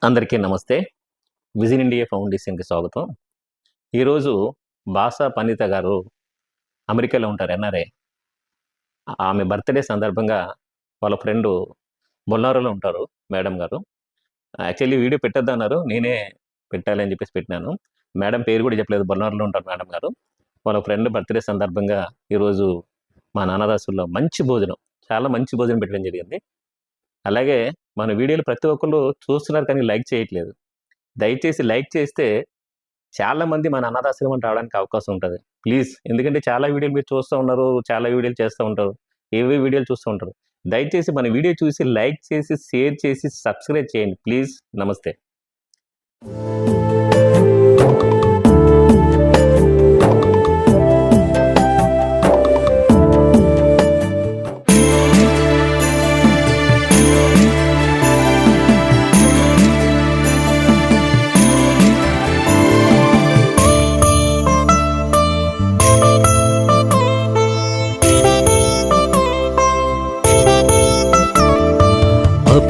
అందరికీ నమస్తే. Vision India ఫౌండేషన్కి స్వాగతం. ఈరోజు బాసా పనిత గారు అమెరికాలో ఉంటారు, ఎన్ఆర్ఐ. ఆమె బర్త్డే సందర్భంగా వాళ్ళ ఫ్రెండు బొల్లారోలో ఉంటారు మేడం గారు. యాక్చువల్లీ వీడియో పెట్టొద్దన్నారు, నేనే పెట్టాలి అని చెప్పేసి పెట్టినాను. మేడం పేరు కూడా చెప్పలేదు, బొల్లారోలో ఉంటారు మేడం గారు. వాళ్ళ ఫ్రెండ్ బర్త్డే సందర్భంగా ఈరోజు మా నాన్నదాసుల్లో మంచి భోజనం, చాలా మంచి భోజనం పెట్టడం జరిగింది. అలాగే మన వీడియోలు ప్రతి ఒక్కళ్ళు చూస్తున్నారు కానీ లైక్ చేయట్లేదు. దయచేసి లైక్ చేస్తే చాలామంది మన అనాథాశ్రమం రావడానికి అవకాశం ఉంటుంది. ప్లీజ్, ఎందుకంటే చాలా వీడియోలు మీరు చూస్తూ ఉన్నారు, చాలా వీడియోలు చేస్తూ ఉంటారు, ఏవే వీడియోలు చూస్తూ ఉంటారు. దయచేసి మన వీడియో చూసి లైక్ చేసి, షేర్ చేసి, సబ్స్క్రైబ్ చేయండి ప్లీజ్. నమస్తే.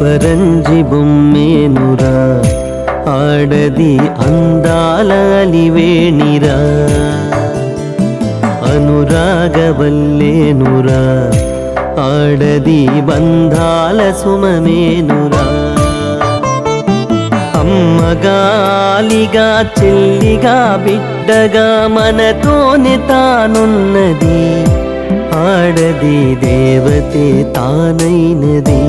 అపరంజి బొమ్మేనురా, ఆడది అందాల అలివేణిరా, అనురాగవల్లేనురా, ఆడది బంధాల సుమమేనురా. అమ్మగాలిగా, చెల్లిగా, బిడ్డగా మనతోనే తానున్నది. ఆడది దేవతే తానైనది,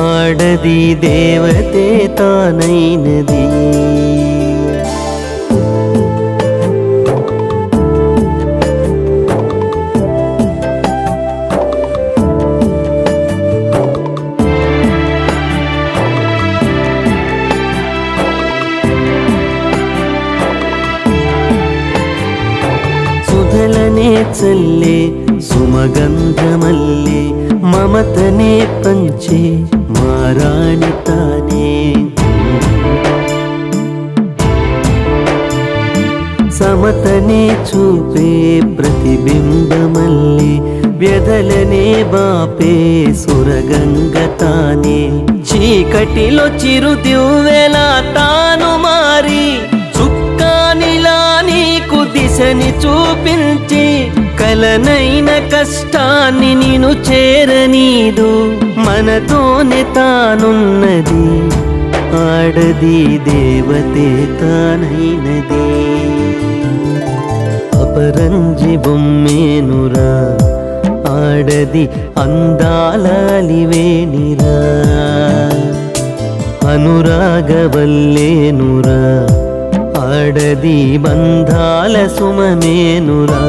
ఆడది దేవతే తానైనది. సుధలనే చల్లే సుమగంధమల్లే, మమతనే పంచే మారాణి తానే. సమతనే చూపే ప్రతిబింబమల్లే, వ్యధలనే బాపే సురగంగ తానే. చీకటిలో చిరుదివ్వెలా తాను మారి, చుక్కానిలా నీకు దిశని చూపించి, కలనైన కష్టాన్ని నిన్ను చేరనీదు, మనతోనే తానున్నది. ఆడది దేవతే తానైనది. అపరంజి బొమ్మేనురా, ఆడది అందాల అలివేణిరా, అనురాగవల్లేనురా, ఆడది బంధాల సుమమేనురా.